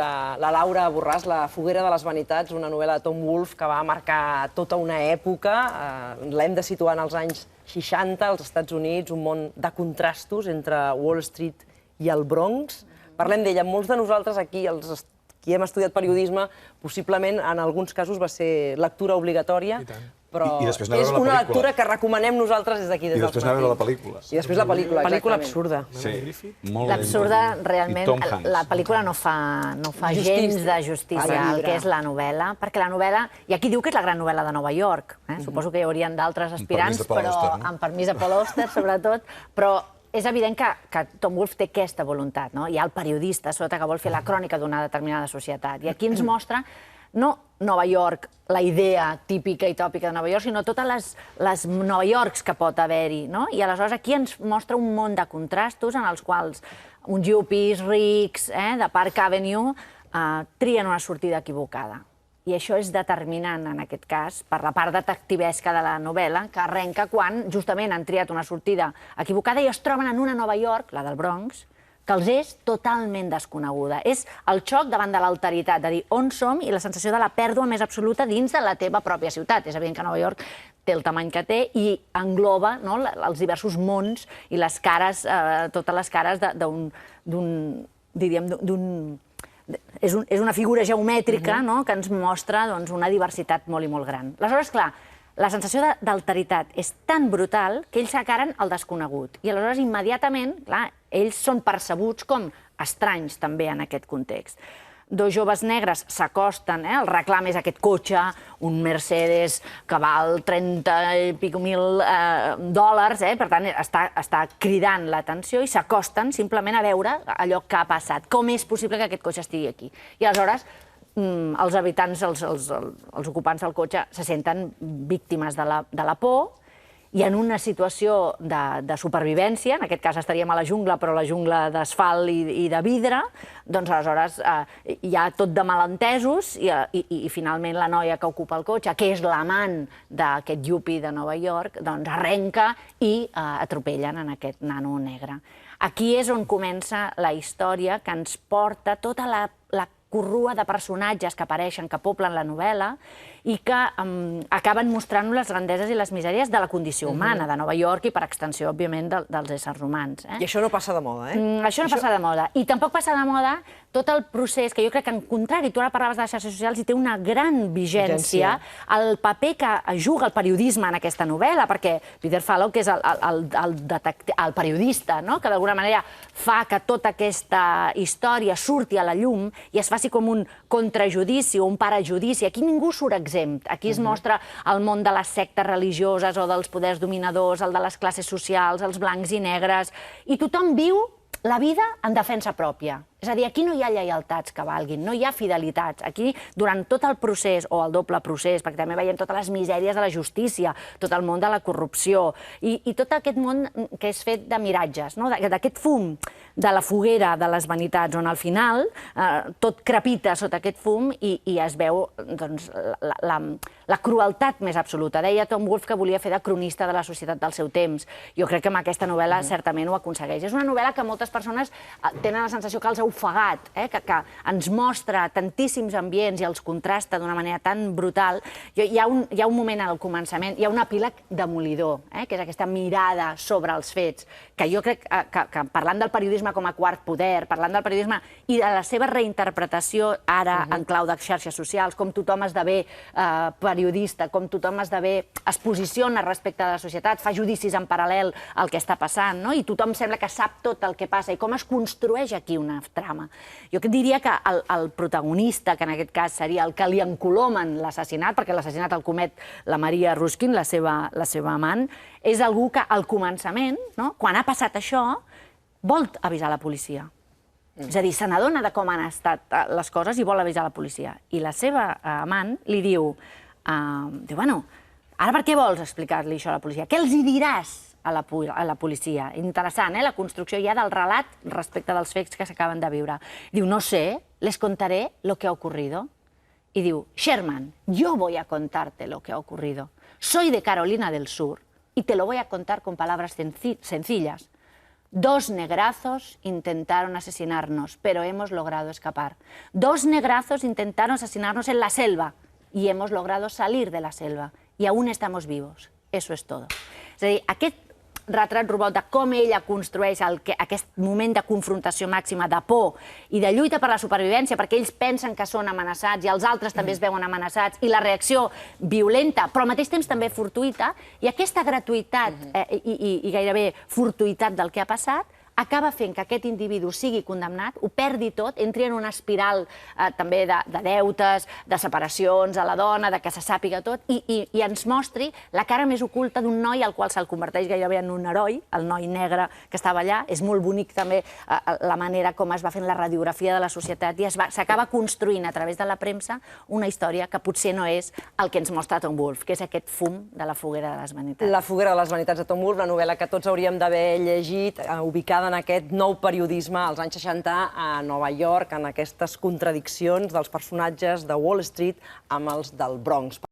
la Laura Borràs, La foguera de les vanitats, una novel·la de Tom Wolfe que va marcar tota una època. L'hem de situar en els anys 60 als Estats Units, un món de contrastos entre Wall Street i el Bronx. Parlem d'ella. Molts de nosaltres aquí, qui hem estudiat periodisme, possiblement en alguns casos va ser lectura obligatòria, però és una lectura que recomanem nosaltres des d'aquí, des dels matins. I després anar a veure la pel·lícula. I després la pel·lícula, pel·lícula absurda. Sí, l'absurda, realment, la pel·lícula no fa gens de justícia al que és la novel·la, perquè la novel·la, i aquí diu que és la gran novel·la de Nova York, suposo que hi haurien d'altres aspirants, però amb permís de Paul Auster, sobretot, però és evident que Tom Wolfe té aquesta voluntat. Hi ha el periodista sota que vol fer la crònica d'una determinada societat. I aquí ens mostra no Nova York, la idea típica i tòpica de Nova York, sinó totes les Nova Yorks que pot haver-hi. I aleshores aquí ens mostra un món de contrastos en els quals uns yuppies rics de Park Avenue trien una sortida equivocada. I això és determinant, en aquest cas, per la part detectivesca de la novel·la, que arrenca quan justament han triat una sortida equivocada i es troben en una Nova York, la del Bronx, que els és totalment desconeguda. És el xoc davant de l'alteritat, de dir on som i la sensació de la pèrdua més absoluta dins de la teva pròpia ciutat. És evident que Nova York té el tamany que té i engloba els diversos mons i les cares, totes les cares d'un, diríem, d'un... És una figura geomètrica que ens mostra una diversitat molt i molt gran. Aleshores, clar, la sensació d'alteritat és tan brutal que ells s'acaren al desconegut. I aleshores, immediatament, clar, ells són percebuts com estranys també en aquest context. Dos joves negres s'acosten, el reclam és aquest cotxe, un Mercedes que val 30 i pico mil dòlars, per tant, està cridant l'atenció i s'acosten simplement a veure allò que ha passat. Com és possible que aquest cotxe estigui aquí? I aleshores els habitants, els ocupants del cotxe, se senten víctimes de la por i en una situació de supervivència, en aquest cas estaríem a la jungla, però la jungla d'asfalt i de vidre, doncs aleshores hi ha tot de malentesos i finalment la noia que ocupa el cotxe, que és l'amant d'aquest yuppie de Nova York, doncs arrenca i atropellen en aquest nano negre. Aquí és on comença la història que ens porta tota la corrua de personatges que apareixen, que poblen la novel·la i que acaben mostrant les grandeses i les misèries de la condició humana de Nova York i, per extensió, òbviament, dels éssers humans. I això no passa de moda, Això no passa de moda. I tampoc passa de moda tot el procés, que jo crec que, en contrari, tu ara parlaves de les xarxes socials i té una gran vigència el paper que juga el periodisme en aquesta novel·la, perquè Peter Fallow, que és el periodista, que d'alguna manera fa que tota aquesta història surti a la llum i es faci com un contrajudici o un parajudici. Aquí ningú surt exempt. Aquí es mostra el món de les sectes religioses o dels poders dominadors, el de les classes socials, els blancs i negres, i tothom viu la vida en defensa pròpia. És a dir, aquí no hi ha lleialtats que valguin, no hi ha fidelitats. Aquí, durant tot el procés, o el doble procés, perquè també veiem totes les misèries de la justícia, tot el món de la corrupció, i tot aquest món que és fet de miratges, d'aquest fum de la foguera de les vanitats, on al final tot crepita sota aquest fum i es veu la crueltat més absoluta. Deia Tom Wolfe que volia fer de cronista de la societat del seu temps. Jo crec que amb aquesta novel·la certament ho aconsegueix. És una novel·la que moltes persones tenen la sensació que els ha ofegat, que ens mostra tantíssims ambients i els contrasta d'una manera tan brutal. Hi ha un moment al començament, hi ha un epíleg demolidor, que és aquesta mirada sobre els fets, que jo crec que parlant del periodisme com a quart poder, parlant del periodisme i de la seva reinterpretació ara en clau de xarxes socials, com tothom esdevé periodista, com tothom es posiciona respecte de la societat, fa judicis en paral·lel al que està passant, i tothom sembla que sap tot el que passa i com es construeix aquí una trama. Jo diria que el protagonista, que en aquest cas seria el que li encolomen l'assassinat, perquè l'assassinat el comet la Maria Ruskin, la seva amant, és algú que al començament, quan ha passat això, vol avisar la policia. És a dir, se n'adona de com han estat les coses i vol avisar la policia. I la seva amant li diu, bueno, ara per què vols explicar-li això a la policia? Què els hi diràs a la policia? Interessant, la construcció ja del relat respecte dels fets que s'acaben de viure. Diu, no sé, les contaré lo que ha ocurrido. Y diu, Sherman, yo voy a contarte lo que ha ocurrido. Soy de Carolina del Sur y te lo voy a contar con palabras sencillas. 2 negrazos intentaron asesinarnos, pero hemos logrado escapar. 2 negrazos intentaron asesinarnos en la selva y hemos logrado salir de la selva. Y aún estamos vivos. Eso és tot. És a dir, aquest retrat robot de com ella construeix aquest moment de confrontació màxima, de por i de lluita per la supervivència, perquè ells pensen que són amenaçats i els altres també es veuen amenaçats, i la reacció violenta, però al mateix temps també fortuïta, i aquesta gratuïtat i gairebé fortuïtat del que ha passat, acaba fent que aquest individu sigui condemnat, ho perdi tot, entri en una espiral també de deutes, de separacions a la dona, de que se sàpiga tot, i ens mostri la cara més oculta d'un noi al qual se'l converteix gairebé en un heroi, el noi negre que estava allà. És molt bonic també la manera com es va fent la radiografia de la societat i s'acaba construint a través de la premsa una història que potser no és el que ens mostra Tom Wolfe, que és aquest fum de La foguera de les vanitats. La foguera de les vanitats de Tom Wolfe, la novel·la que tots hauríem d'haver llegit, ubicada en aquest nou periodisme als anys 60 a Nova York, en aquestes contradiccions dels personatges de Wall Street amb els del Bronx.